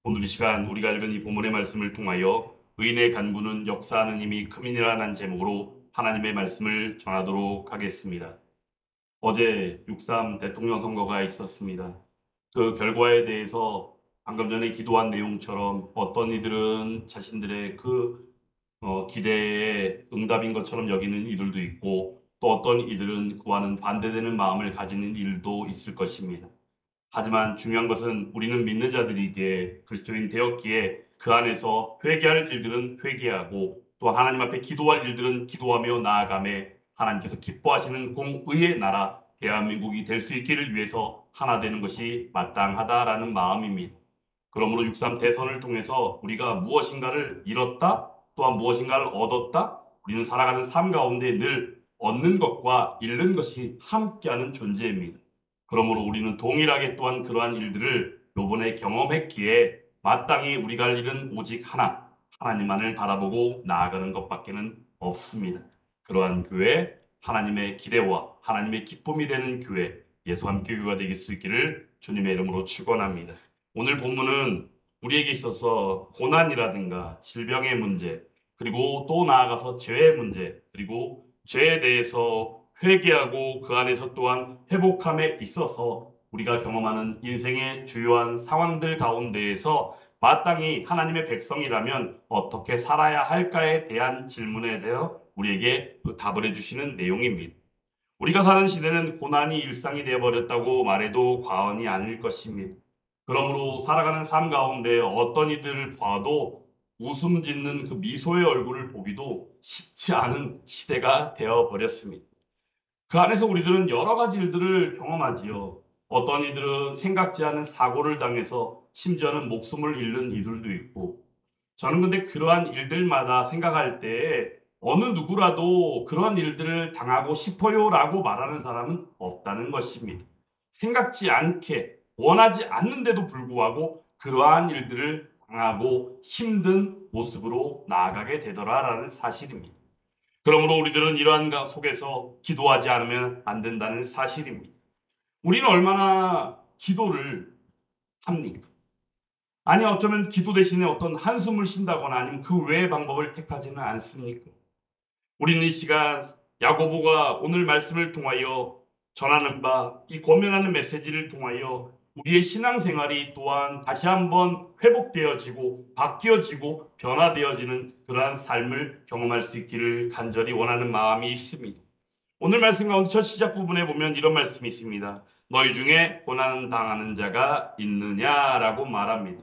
오늘 이 시간 우리가 읽은 이 본문의 말씀을 통하여 의인의 간구는 역사하는 힘이 큼이니라는 제목으로 하나님의 말씀을 전하도록 하겠습니다. 어제 6.3 대통령 선거가 있었습니다. 그 결과에 대해서 방금 전에 기도한 내용처럼 어떤 이들은 자신들의 기대에 응답인 것처럼 여기는 이들도 있고 또 어떤 이들은 그와는 반대되는 마음을 가지는 이들도 있을 것입니다. 하지만 중요한 것은 우리는 믿는 자들이기에 그리스도인 되었기에 그 안에서 회개할 일들은 회개하고 또 하나님 앞에 기도할 일들은 기도하며 나아가매 하나님께서 기뻐하시는 공의의 나라 대한민국이 될 수 있기를 위해서 하나 되는 것이 마땅하다라는 마음입니다. 그러므로 6.3 대선을 통해서 우리가 무엇인가를 잃었다 또한 무엇인가를 얻었다 우리는 살아가는 삶 가운데 늘 얻는 것과 잃는 것이 함께하는 존재입니다. 그러므로 우리는 동일하게 또한 그러한 일들을 요번에 경험했기에 마땅히 우리가 할 일은 오직 하나, 하나님만을 바라보고 나아가는 것밖에는 없습니다. 그러한 교회, 하나님의 기대와 하나님의 기쁨이 되는 교회, 예수 함께 교회가 되길 수 있기를 주님의 이름으로 축원합니다. 오늘 본문은 우리에게 있어서 고난이라든가 질병의 문제, 그리고 또 나아가서 죄의 문제, 그리고 죄에 대해서 회개하고 그 안에서 또한 회복함에 있어서 우리가 경험하는 인생의 주요한 상황들 가운데에서 마땅히 하나님의 백성이라면 어떻게 살아야 할까에 대한 질문에 대해 우리에게 답을 해주시는 내용입니다. 우리가 사는 시대는 고난이 일상이 되어버렸다고 말해도 과언이 아닐 것입니다. 그러므로 살아가는 삶 가운데 어떤 이들을 봐도 웃음 짓는 그 미소의 얼굴을 보기도 쉽지 않은 시대가 되어버렸습니다. 그 안에서 우리들은 여러 가지 일들을 경험하지요. 어떤 이들은 생각지 않은 사고를 당해서 심지어는 목숨을 잃는 이들도 있고, 저는 근데 그러한 일들마다 생각할 때 어느 누구라도 그런 일들을 당하고 싶어요라고 말하는 사람은 없다는 것입니다. 생각지 않게 원하지 않는데도 불구하고 그러한 일들을 당하고 힘든 모습으로 나아가게 되더라라는 사실입니다. 그러므로 우리들은 이러한 속에서 기도하지 않으면 안 된다는 사실입니다. 우리는 얼마나 기도를 합니까? 아니 어쩌면 기도 대신에 어떤 한숨을 쉰다거나 아니면 그 외의 방법을 택하지는 않습니까? 우리는 이 시간 야고보가 오늘 말씀을 통하여 전하는 이 권면하는 메시지를 통하여 우리의 신앙생활이 또한 다시 한번 회복되어지고 바뀌어지고 변화되어지는 그러한 삶을 경험할 수 있기를 간절히 원하는 마음이 있습니다. 오늘 말씀 가운데 첫 시작 부분에 보면 이런 말씀이 있습니다. 너희 중에 고난 당하는 자가 있느냐라고 말합니다.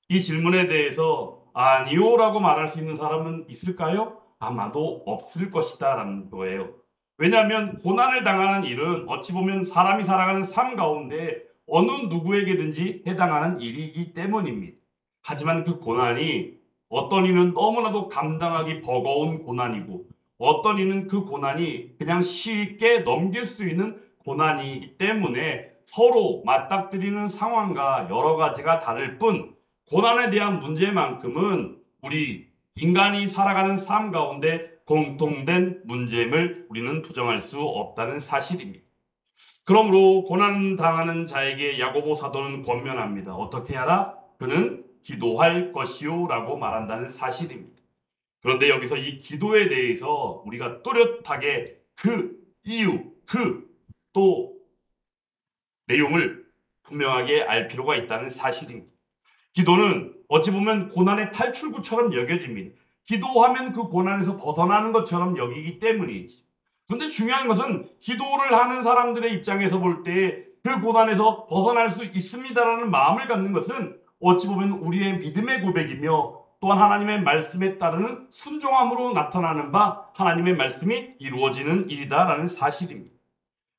이 질문에 대해서 아니요라고 말할 수 있는 사람은 있을까요? 아마도 없을 것이다 라는 거예요. 왜냐하면 고난을 당하는 일은 어찌 보면 사람이 살아가는 삶 가운데 어느 누구에게든지 해당하는 일이기 때문입니다. 하지만 그 고난이 어떤 이는 너무나도 감당하기 버거운 고난이고 어떤 이는 그 고난이 그냥 쉽게 넘길 수 있는 고난이기 때문에 서로 맞닥뜨리는 상황과 여러 가지가 다를 뿐 고난에 대한 문제만큼은 우리 인간이 살아가는 삶 가운데 공통된 문제임을 우리는 부정할 수 없다는 사실입니다. 그러므로 고난 당하는 자에게 야고보 사도는 권면합니다. 어떻게 하라? 그는 기도할 것이요 라고 말한다는 사실입니다. 그런데 여기서 이 기도에 대해서 우리가 또렷하게 그 이유, 또 내용을 분명하게 알 필요가 있다는 사실입니다. 기도는 어찌 보면 고난의 탈출구처럼 여겨집니다. 기도하면 그 고난에서 벗어나는 것처럼 여기기 때문이지. 그런데 중요한 것은 기도를 하는 사람들의 입장에서 볼 때 그 고난에서 벗어날 수 있습니다라는 마음을 갖는 것은 어찌 보면 우리의 믿음의 고백이며 또한 하나님의 말씀에 따르는 순종함으로 나타나는 바 하나님의 말씀이 이루어지는 일이다라는 사실입니다.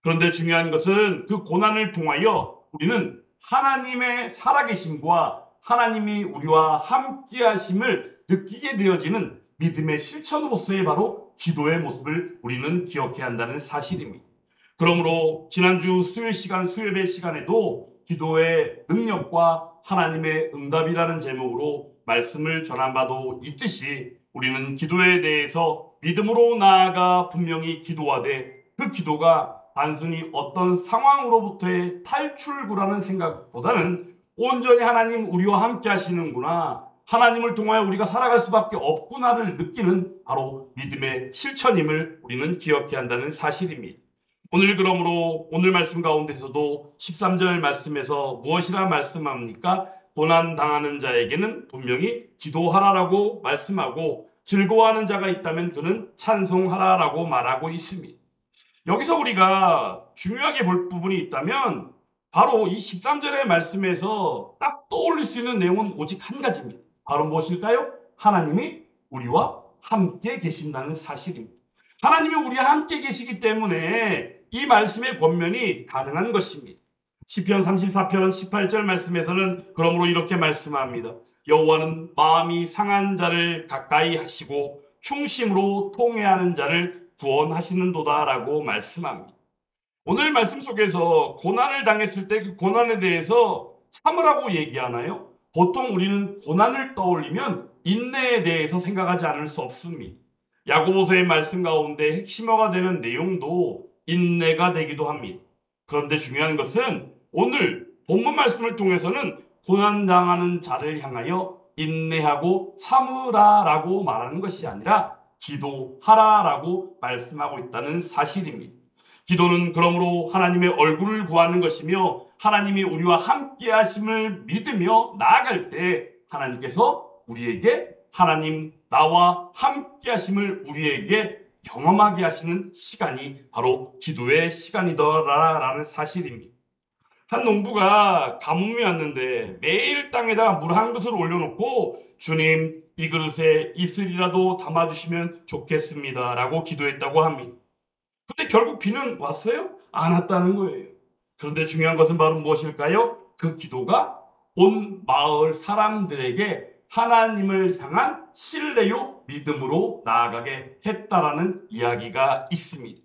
그런데 중요한 것은 그 고난을 통하여 우리는 하나님의 살아계심과 하나님이 우리와 함께 하심을 느끼게 되어지는 믿음의 실천으로서의 바로 기도의 모습을 우리는 기억해야 한다는 사실입니다. 그러므로 지난주 수요예배 시간에도 기도의 능력과 하나님의 응답이라는 제목으로 말씀을 전한 바도 있듯이 우리는 기도에 대해서 믿음으로 나아가 분명히 기도하되 그 기도가 단순히 어떤 상황으로부터의 탈출구라는 생각보다는 온전히 하나님 우리와 함께 하시는구나, 하나님을 통하여 우리가 살아갈 수밖에 없구나를 느끼는 바로 믿음의 실천임을 우리는 기억해야 한다는 사실입니다. 오늘 그러므로 오늘 말씀 가운데서도 13절 말씀에서 무엇이라 말씀합니까? 고난당하는 자에게는 분명히 기도하라라고 말씀하고, 즐거워하는 자가 있다면 그는 찬송하라라고 말하고 있습니다. 여기서 우리가 중요하게 볼 부분이 있다면 바로 이 13절의 말씀에서 딱 떠올릴 수 있는 내용은 오직 한 가지입니다. 바로 무엇일까요? 하나님이 우리와 함께 계신다는 사실입니다. 하나님이 우리와 함께 계시기 때문에 이 말씀의 권면이 가능한 것입니다. 시편 34편 18절 말씀에서는 그러므로 이렇게 말씀합니다. 여호와는 마음이 상한 자를 가까이 하시고 충심으로 통회하는 자를 구원하시는도다 라고 말씀합니다. 오늘 말씀 속에서 고난을 당했을 때 그 고난에 대해서 참으라고 얘기하나요? 보통 우리는 고난을 떠올리면 인내에 대해서 생각하지 않을 수 없습니다. 야고보서의 말씀 가운데 핵심어가 되는 내용도 인내가 되기도 합니다. 그런데 중요한 것은 오늘 본문 말씀을 통해서는 고난당하는 자를 향하여 인내하고 참으라라고 말하는 것이 아니라 기도하라라고 말씀하고 있다는 사실입니다. 기도는 그러므로 하나님의 얼굴을 구하는 것이며, 하나님이 우리와 함께 하심을 믿으며 나아갈 때 하나님께서 우리에게 하나님 나와 함께 하심을 우리에게 경험하게 하시는 시간이 바로 기도의 시간이더라라는 사실입니다. 한 농부가 가뭄이 왔는데 매일 땅에다가 물 한 그릇을 올려놓고 주님 이 그릇에 이슬이라도 담아주시면 좋겠습니다 라고 기도했다고 합니다. 근데 결국 비는 왔어요? 안 왔다는 거예요. 그런데 중요한 것은 바로 무엇일까요? 그 기도가 온 마을 사람들에게 하나님을 향한 신뢰요 믿음으로 나아가게 했다라는 이야기가 있습니다.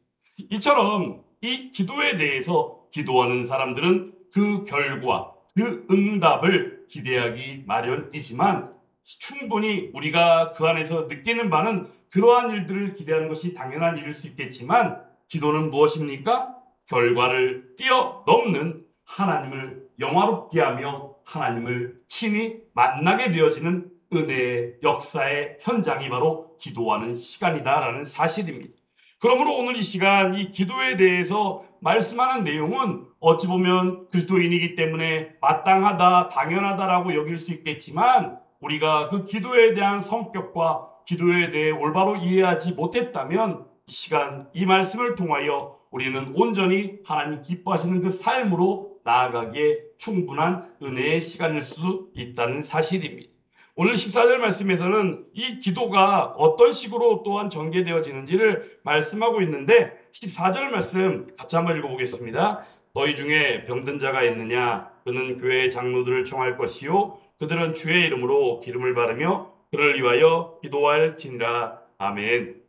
이처럼 이 기도에 대해서 기도하는 사람들은 그 결과, 그 응답을 기대하기 마련이지만 충분히 우리가 그 안에서 느끼는 바는 그러한 일들을 기대하는 것이 당연한 일일 수 있겠지만, 기도는 무엇입니까? 결과를 뛰어넘는 하나님을 영화롭게 하며 하나님을 친히 만나게 되어지는 은혜의 역사의 현장이 바로 기도하는 시간이다라는 사실입니다. 그러므로 오늘 이 시간 이 기도에 대해서 말씀하는 내용은 어찌 보면 그리스도인이기 때문에 마땅하다, 당연하다라고 여길 수 있겠지만, 우리가 그 기도에 대한 성격과 기도에 대해 올바로 이해하지 못했다면 이 시간 이 말씀을 통하여 우리는 온전히 하나님 기뻐하시는 그 삶으로 나아가기에 충분한 은혜의 시간일 수 있다는 사실입니다. 오늘 14절 말씀에서는 이 기도가 어떤 식으로 또한 전개되어지는지를 말씀하고 있는데, 14절 말씀 같이 한번 읽어보겠습니다. 너희 중에 병든 자가 있느냐? 그는 교회의 장로들을 청할 것이요 그들은 주의 이름으로 기름을 바르며 그를 위하여 기도할지니라. 아멘.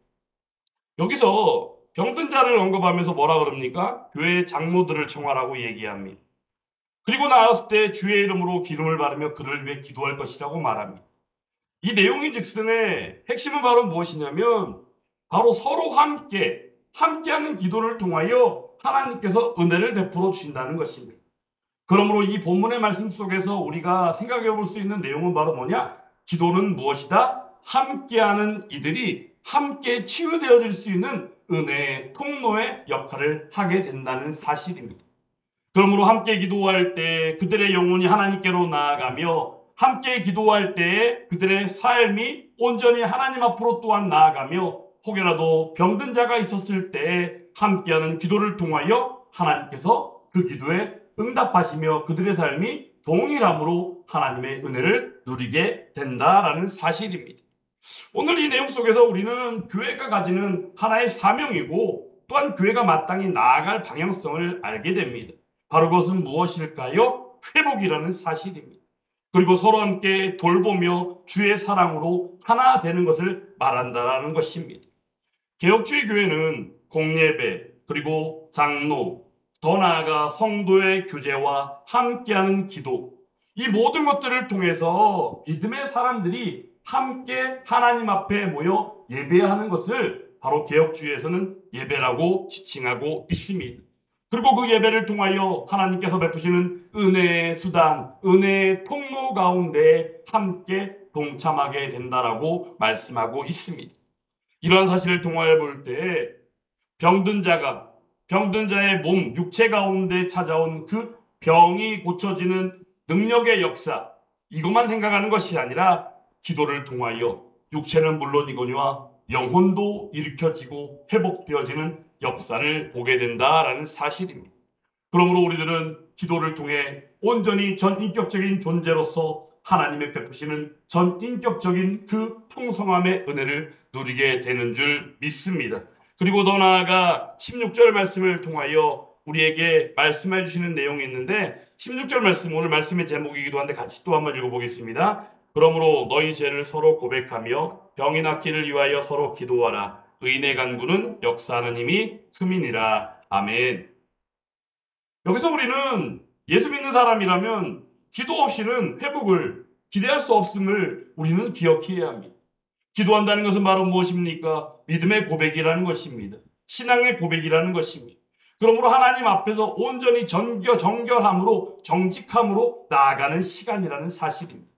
여기서 병든 자를 언급하면서 뭐라 그럽니까? 교회의 장로들을 청하라고 얘기합니다. 그리고 나왔을 때 주의 이름으로 기름을 바르며 그를 위해 기도할 것이라고 말합니다. 이 내용이 즉슨의 핵심은 바로 무엇이냐면 바로 서로 함께하는 기도를 통하여 하나님께서 은혜를 베풀어 주신다는 것입니다. 그러므로 이 본문의 말씀 속에서 우리가 생각해 볼 수 있는 내용은 바로 뭐냐? 기도는 무엇이다? 함께하는 이들이 함께 치유되어질 수 있는 은혜의 통로의 역할을 하게 된다는 사실입니다. 그러므로 함께 기도할 때 그들의 영혼이 하나님께로 나아가며, 함께 기도할 때 그들의 삶이 온전히 하나님 앞으로 또한 나아가며, 혹여라도 병든 자가 있었을 때 함께하는 기도를 통하여 하나님께서 그 기도에 응답하시며 그들의 삶이 동일함으로 하나님의 은혜를 누리게 된다라는 사실입니다. 오늘 이 내용 속에서 우리는 교회가 가지는 하나의 사명이고 또한 교회가 마땅히 나아갈 방향성을 알게 됩니다. 바로 그것은 무엇일까요? 회복이라는 사실입니다. 그리고 서로 함께 돌보며 주의 사랑으로 하나 되는 것을 말한다라는 것입니다. 개혁주의 교회는 공예배, 그리고 장로, 더 나아가 성도의 교제와 함께하는 기도, 이 모든 것들을 통해서 믿음의 사람들이 함께 하나님 앞에 모여 예배하는 것을 바로 개혁주의에서는 예배라고 지칭하고 있습니다. 그리고 그 예배를 통하여 하나님께서 베푸시는 은혜의 수단, 은혜의 통로 가운데 함께 동참하게 된다라고 말씀하고 있습니다. 이러한 사실을 통하여 볼 때 병든 자의 몸, 육체 가운데 찾아온 그 병이 고쳐지는 능력의 역사, 이것만 생각하는 것이 아니라 기도를 통하여 육체는 물론이거니와 영혼도 일으켜지고 회복되어지는 역사를 보게 된다라는 사실입니다. 그러므로 우리들은 기도를 통해 온전히 전인격적인 존재로서 하나님의 베푸시는 전인격적인 그 풍성함의 은혜를 누리게 되는 줄 믿습니다. 그리고 더 나아가 16절 말씀을 통하여 우리에게 말씀해 주시는 내용이 있는데 16절 말씀, 오늘 말씀의 제목이기도 한데 같이 또 한번 읽어보겠습니다. 그러므로 너희 죄를 서로 고백하며 병이 낫기를 위하여 서로 기도하라. 의인의 간구는 역사하는 힘이 큼이니라. 아멘. 여기서 우리는 예수 믿는 사람이라면 기도 없이는 회복을 기대할 수 없음을 우리는 기억해야 합니다. 기도한다는 것은 바로 무엇입니까? 믿음의 고백이라는 것입니다. 신앙의 고백이라는 것입니다. 그러므로 하나님 앞에서 온전히 정결함으로 정직함으로 나아가는 시간이라는 사실입니다.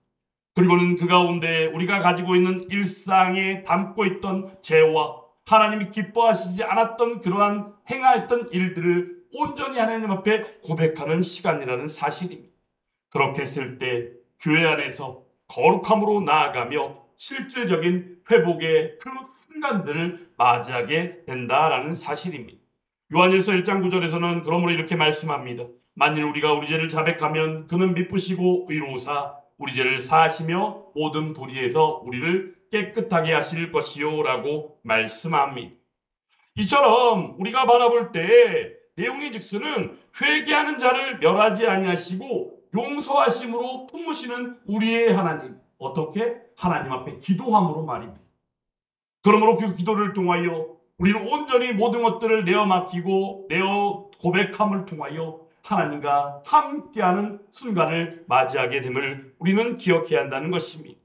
그리고는 그 가운데 우리가 가지고 있는 일상에 담고 있던 죄와 하나님이 기뻐하시지 않았던 그러한 행하였던 일들을 온전히 하나님 앞에 고백하는 시간이라는 사실입니다. 그렇게 했을 때 교회 안에서 거룩함으로 나아가며 실질적인 회복의 그 순간들을 맞이하게 된다라는 사실입니다. 요한일서 1장 9절에서는 그러므로 이렇게 말씀합니다. 만일 우리가 우리 죄를 자백하면 그는 미쁘시고 의로우사 우리 죄를 사하시며 모든 불의에서 우리를 깨끗하게 하실 것이요 라고 말씀합니다. 이처럼 우리가 바라볼 때 내용의 즉수는 회개하는 자를 멸하지 아니하시고 용서하심으로 품으시는 우리의 하나님. 어떻게? 하나님 앞에 기도함으로 말입니다. 그러므로 그 기도를 통하여 우리는 온전히 모든 것들을 내어 맡기고 내어 고백함을 통하여 하나님과 함께하는 순간을 맞이하게 됨을 우리는 기억해야 한다는 것입니다.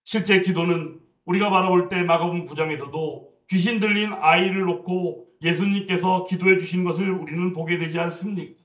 실제 기도는 우리가 바라볼 때 마가복음 9장에서도 귀신 들린 아이를 놓고 예수님께서 기도해 주신 것을 우리는 보게 되지 않습니까?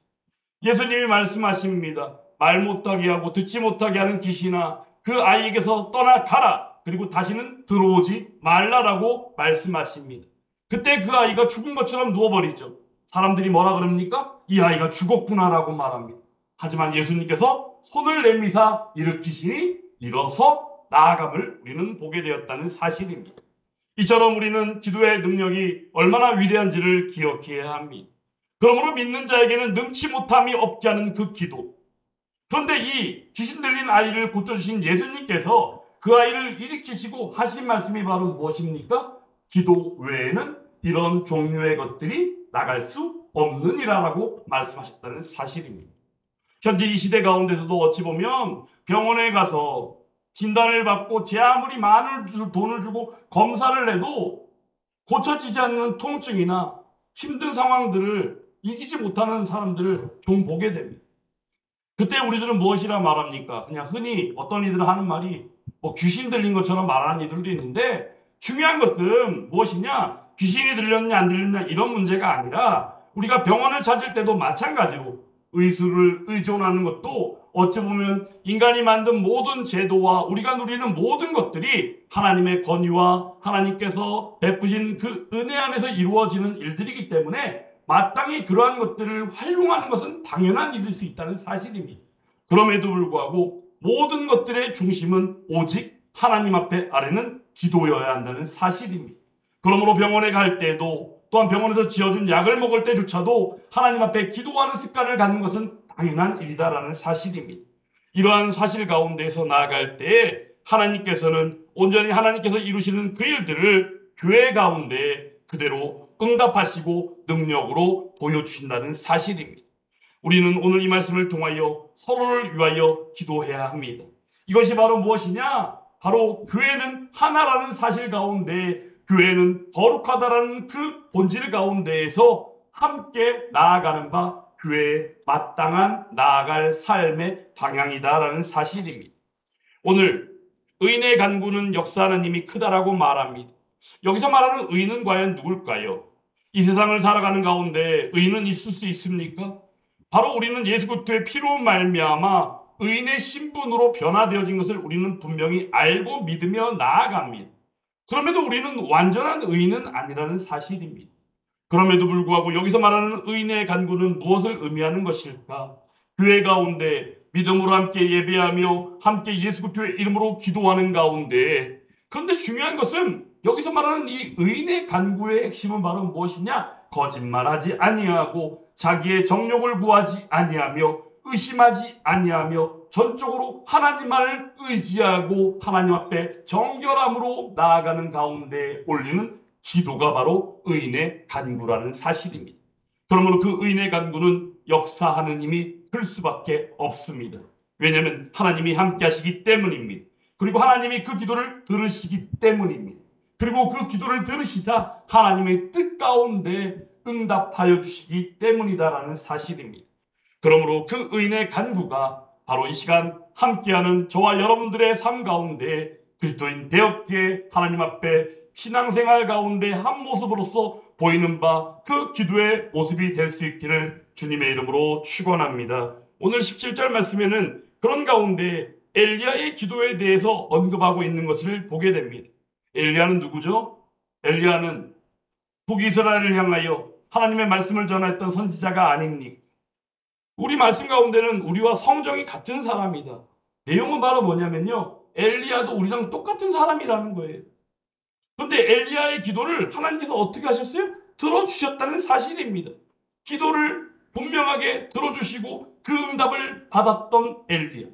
예수님이 말씀하십니다. 말 못하게 하고 듣지 못하게 하는 귀신아 그 아이에게서 떠나가라. 그리고 다시는 들어오지 말라라고 말씀하십니다. 그때 그 아이가 죽은 것처럼 누워버리죠. 사람들이 뭐라 그럽니까? 이 아이가 죽었구나라고 말합니다. 하지만 예수님께서 손을 내미사 일으키시니 일어서 나아감을 우리는 보게 되었다는 사실입니다. 이처럼 우리는 기도의 능력이 얼마나 위대한지를 기억해야 합니다. 그러므로 믿는 자에게는 능치 못함이 없게 하는 그 기도. 그런데 이 귀신 들린 아이를 고쳐주신 예수님께서 그 아이를 일으키시고 하신 말씀이 바로 무엇입니까? 기도 외에는 이런 종류의 것들이 나갈 수 없느니라라고 말씀하셨다는 사실입니다. 현재 이 시대 가운데서도 어찌 보면 병원에 가서 진단을 받고 제 아무리 많은 돈을 주고 검사를 해도 고쳐지지 않는 통증이나 힘든 상황들을 이기지 못하는 사람들을 좀 보게 됩니다. 그때 우리들은 무엇이라 말합니까? 그냥 흔히 어떤 이들은 하는 말이 귀신 들린 것처럼 말하는 이들도 있는데 중요한 것은 무엇이냐? 귀신이 들렸냐 안 들렸냐 이런 문제가 아니라 우리가 병원을 찾을 때도 마찬가지로 의술을 의존하는 것도 어찌 보면 인간이 만든 모든 제도와 우리가 누리는 모든 것들이 하나님의 권위와 하나님께서 베푸신 그 은혜 안에서 이루어지는 일들이기 때문에 마땅히 그러한 것들을 활용하는 것은 당연한 일일 수 있다는 사실입니다. 그럼에도 불구하고 모든 것들의 중심은 오직 하나님 앞에 아래는 기도여야 한다는 사실입니다. 그러므로 병원에 갈 때도 또한 병원에서 지어준 약을 먹을 때조차도 하나님 앞에 기도하는 습관을 갖는 것은 당연한 일이다라는 사실입니다. 이러한 사실 가운데에서 나아갈 때에 하나님께서는 온전히 하나님께서 이루시는 그 일들을 교회 가운데 그대로 응답하시고 능력으로 보여주신다는 사실입니다. 우리는 오늘 이 말씀을 통하여 서로를 위하여 기도해야 합니다. 이것이 바로 무엇이냐? 바로 교회는 하나라는 사실 가운데 교회는 거룩하다라는 그 본질 가운데에서 함께 나아가는 바 교회의 마땅한 나아갈 삶의 방향이다라는 사실입니다. 오늘 의인의 간구는 역사하는 힘이 크다라고 말합니다. 여기서 말하는 의인은 과연 누굴까요? 이 세상을 살아가는 가운데 의인은 있을 수 있습니까? 바로 우리는 예수 그리스도의 피로 말미암아 의인의 신분으로 변화되어진 것을 우리는 분명히 알고 믿으며 나아갑니다. 그럼에도 우리는 완전한 의인은 아니라는 사실입니다. 그럼에도 불구하고 여기서 말하는 의인의 간구는 무엇을 의미하는 것일까? 교회 가운데 믿음으로 함께 예배하며 함께 예수 그리스도의 이름으로 기도하는 가운데, 그런데 중요한 것은 여기서 말하는 이 의인의 간구의 핵심은 바로 무엇이냐? 거짓말하지 아니하고 자기의 정욕을 구하지 아니하며 의심하지 아니하며 전적으로 하나님만을 의지하고 하나님 앞에 정결함으로 나아가는 가운데 올리는 기도가 바로 의인의 간구라는 사실입니다. 그러므로 그 의인의 간구는 역사하는 힘이 들 수밖에 없습니다. 왜냐하면 하나님이 함께 하시기 때문입니다. 그리고 하나님이 그 기도를 들으시기 때문입니다. 그리고 그 기도를 들으시사 하나님의 뜻 가운데 응답하여 주시기 때문이다라는 사실입니다. 그러므로 그 의인의 간구가 바로 이 시간 함께하는 저와 여러분들의 삶 가운데 그리스도인 되었기에 하나님 앞에 신앙생활 가운데 한 모습으로서 보이는 바 그 기도의 모습이 될 수 있기를 주님의 이름으로 축원합니다. 오늘 17절 말씀에는 그런 가운데 엘리야의 기도에 대해서 언급하고 있는 것을 보게 됩니다. 엘리야는 누구죠? 엘리야는 북이스라엘을 향하여 하나님의 말씀을 전했던 선지자가 아닙니까? 우리 말씀 가운데는 우리와 성정이 같은 사람이다. 내용은 바로 뭐냐면요, 엘리야도 우리랑 똑같은 사람이라는 거예요. 그런데 엘리야의 기도를 하나님께서 어떻게 하셨어요? 들어주셨다는 사실입니다. 기도를 분명하게 들어주시고 그 응답을 받았던 엘리야.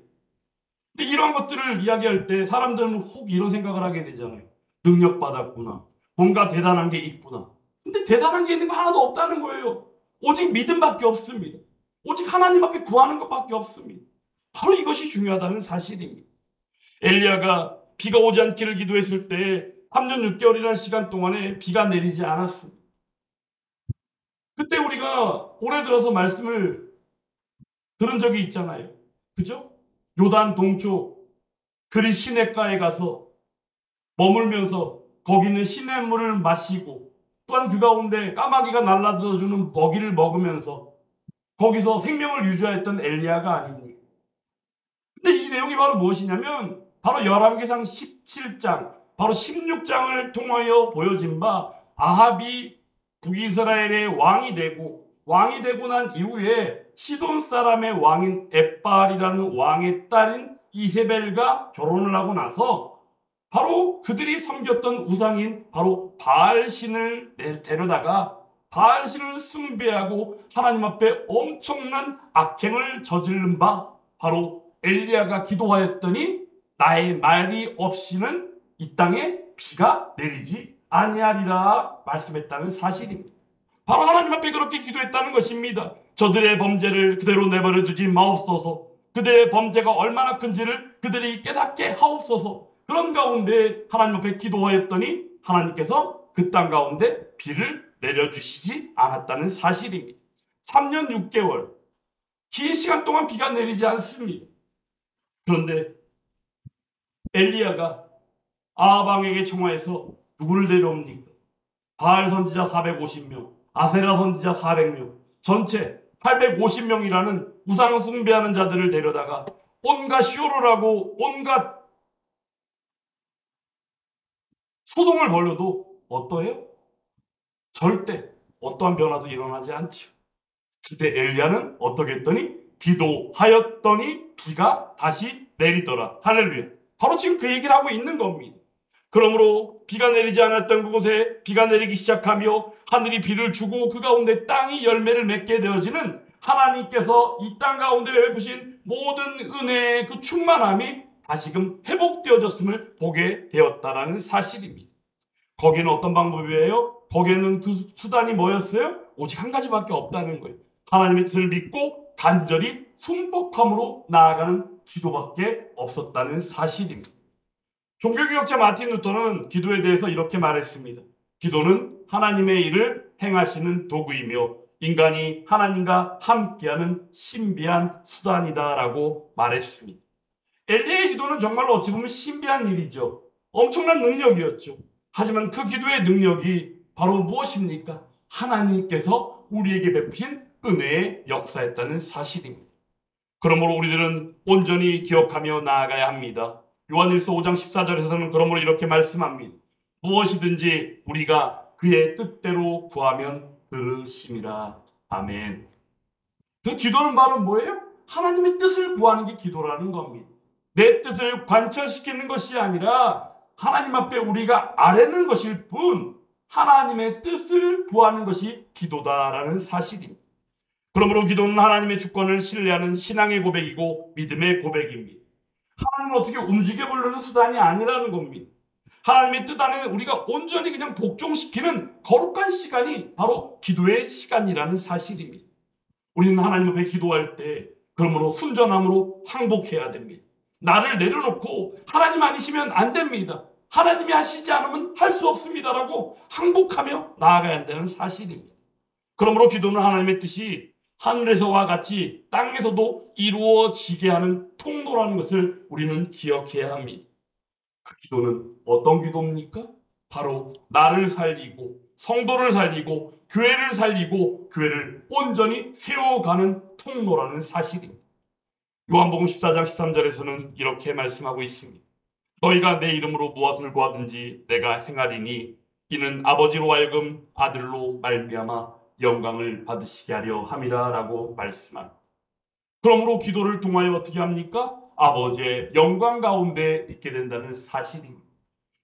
근데 이러한 것들을 이야기할 때 사람들은 혹 이런 생각을 하게 되잖아요. 능력받았구나. 뭔가 대단한 게 있구나. 근데 대단한 게 있는 거 하나도 없다는 거예요. 오직 믿음밖에 없습니다. 오직 하나님 앞에 구하는 것밖에 없습니다. 바로 이것이 중요하다는 사실입니다. 엘리야가 비가 오지 않기를 기도했을 때 3년 6개월이라는 시간 동안에 비가 내리지 않았습니다. 그때 우리가 올해 들어서 말씀을 들은 적이 있잖아요. 그죠? 요단 동쪽 그리 시냇가에 가서 머물면서 거기 있는 시냇물을 마시고 또한 그 가운데 까마귀가 날라들어주는 먹이를 먹으면서 거기서 생명을 유지하였던 엘리야가 아닙니까? 근데 이 내용이 바로 무엇이냐면 바로 열왕기상 17장 바로 16장을 통하여 보여진 바 아합이 북이스라엘의 왕이 되고 난 이후에 시돈 사람의 왕인 엣발이라는 왕의 딸인 이세벨과 결혼을 하고 나서 바로 그들이 섬겼던 우상인 바로 바알신을 데려다가 바알신을 숭배하고 하나님 앞에 엄청난 악행을 저지른 바 바로 엘리야가 기도하였더니 나의 말이 없이는 이 땅에 비가 내리지 아니하리라 말씀했다는 사실입니다. 바로 하나님 앞에 그렇게 기도했다는 것입니다. 저들의 범죄를 그대로 내버려 두지 마옵소서. 그들의 범죄가 얼마나 큰지를 그들이 깨닫게 하옵소서. 그런 가운데 하나님 앞에 기도하였더니 하나님께서 그 땅 가운데 비를 내려주시지 않았다는 사실입니다. 3년 6개월 긴 시간 동안 비가 내리지 않습니다. 그런데 엘리야가 아합 왕에게 청하여서 누구를 데려옵니까? 바알 선지자 450명, 아세라 선지자 400명, 전체 850명이라는 우상 숭배하는 자들을 데려다가 온갖 쇼를 하고 온갖 소동을 벌여도 어떠해요? 절대 어떠한 변화도 일어나지 않죠. 그때 엘리야는 어떻게 했더니 기도하였더니 비가 다시 내리더라. 할렐루야. 바로 지금 그 얘기를 하고 있는 겁니다. 그러므로 비가 내리지 않았던 그곳에 비가 내리기 시작하며 하늘이 비를 주고 그 가운데 땅이 열매를 맺게 되어지는 하나님께서 이 땅 가운데 베푸신 모든 은혜의 그 충만함이 다시금 회복되어졌음을 보게 되었다라는 사실입니다. 거기는 어떤 방법이에요? 거기에는 그 수단이 뭐였어요? 오직 한 가지밖에 없다는 거예요. 하나님의 뜻을 믿고 간절히 순복함으로 나아가는 기도밖에 없었다는 사실입니다. 종교개혁자 마틴 루터는 기도에 대해서 이렇게 말했습니다. 기도는 하나님의 일을 행하시는 도구이며 인간이 하나님과 함께하는 신비한 수단이다라고 말했습니다. 엘리야의 기도는 정말로 어찌 보면 신비한 일이죠. 엄청난 능력이었죠. 하지만 그 기도의 능력이 바로 무엇입니까? 하나님께서 우리에게 베푸신 은혜의 역사였다는 사실입니다. 그러므로 우리들은 온전히 기억하며 나아가야 합니다. 요한일서 5장 14절에서는 그러므로 이렇게 말씀합니다. 무엇이든지 우리가 그의 뜻대로 구하면 들으심이라. 아멘. 그 기도는 바로 뭐예요? 하나님의 뜻을 구하는 게 기도라는 겁니다. 내 뜻을 관철시키는 것이 아니라 하나님 앞에 우리가 아뢰는 것일 뿐 하나님의 뜻을 구하는 것이 기도다라는 사실입니다. 그러므로 기도는 하나님의 주권을 신뢰하는 신앙의 고백이고 믿음의 고백입니다. 하나님을 어떻게 움직여 보려는 수단이 아니라는 겁니다. 하나님의 뜻 안에 우리가 온전히 그냥 복종시키는 거룩한 시간이 바로 기도의 시간이라는 사실입니다. 우리는 하나님 앞에 기도할 때 그러므로 순전함으로 항복해야 됩니다. 나를 내려놓고 하나님 아니시면 안 됩니다. 하나님이 하시지 않으면 할 수 없습니다라고 항복하며 나아가야 한다는 사실입니다. 그러므로 기도는 하나님의 뜻이 하늘에서와 같이 땅에서도 이루어지게 하는 통로라는 것을 우리는 기억해야 합니다. 그 기도는 어떤 기도입니까? 바로 나를 살리고 성도를 살리고 교회를 살리고 교회를 온전히 세워가는 통로라는 사실입니다. 요한복음 14장 13절에서는 이렇게 말씀하고 있습니다. 너희가 내 이름으로 무엇을 구하든지 내가 행하리니 이는 아버지로 하여금 아들로 말미암아 영광을 받으시게 하려 함이라 라고 말씀합니다. 그러므로 기도를 통하여 어떻게 합니까? 아버지의 영광 가운데 있게 된다는 사실입니다.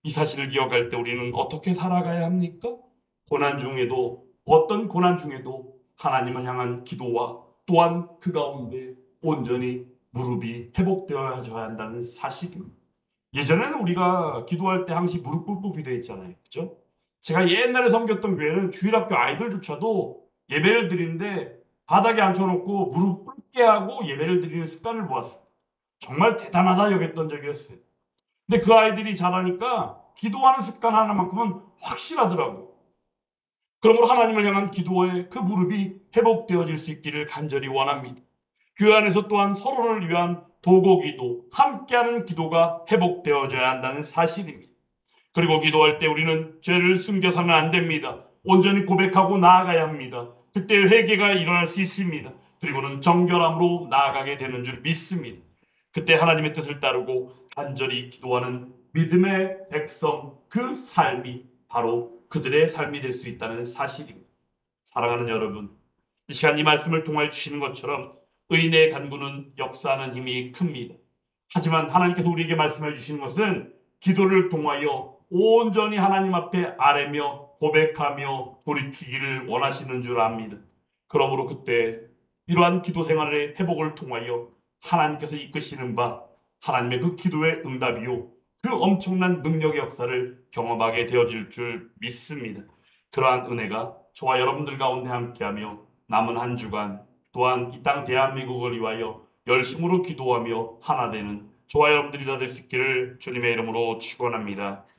이 사실을 기억할 때 우리는 어떻게 살아가야 합니까? 고난 중에도 어떤 고난 중에도 하나님을 향한 기도와 또한 그 가운데 온전히 무릎이 회복되어야 한다는 사실입니다. 예전에는 우리가 기도할 때 항상 무릎 꿇고 기도했잖아요. 그렇죠? 제가 옛날에 섬겼던 교회는 주일학교 아이들조차도 예배를 드리는데 바닥에 앉혀놓고 무릎 꿇게 하고 예배를 드리는 습관을 보았어요. 정말 대단하다 여겼던 적이었어요. 근데 그 아이들이 자라니까 기도하는 습관 하나만큼은 확실하더라고요. 그러므로 하나님을 향한 기도에 그 무릎이 회복되어질 수 있기를 간절히 원합니다. 교회 안에서 또한 서로를 위한 도고기도, 함께하는 기도가 회복되어져야 한다는 사실입니다. 그리고 기도할 때 우리는 죄를 숨겨서는 안 됩니다. 온전히 고백하고 나아가야 합니다. 그때 회개가 일어날 수 있습니다. 그리고는 정결함으로 나아가게 되는 줄 믿습니다. 그때 하나님의 뜻을 따르고 간절히 기도하는 믿음의 백성, 그 삶이 바로 그들의 삶이 될 수 있다는 사실입니다. 사랑하는 여러분, 이 시간 이 말씀을 통하여 주시는 것처럼 의인의 간구는 역사하는 힘이 큽니다. 하지만 하나님께서 우리에게 말씀해 주시는 것은 기도를 통하여 온전히 하나님 앞에 아뢰며 고백하며 돌이키기를 원하시는 줄 압니다. 그러므로 그때 이러한 기도 생활의 회복을 통하여 하나님께서 이끄시는 바 하나님의 그 기도의 응답이요 그 엄청난 능력의 역사를 경험하게 되어질 줄 믿습니다. 그러한 은혜가 저와 여러분들 가운데 함께하며 남은 한 주간 또한 이 땅 대한민국을 위하여 열심으로 기도하며 하나 되는 저와 여러분들이 다 될 수 있기를 주님의 이름으로 축원합니다.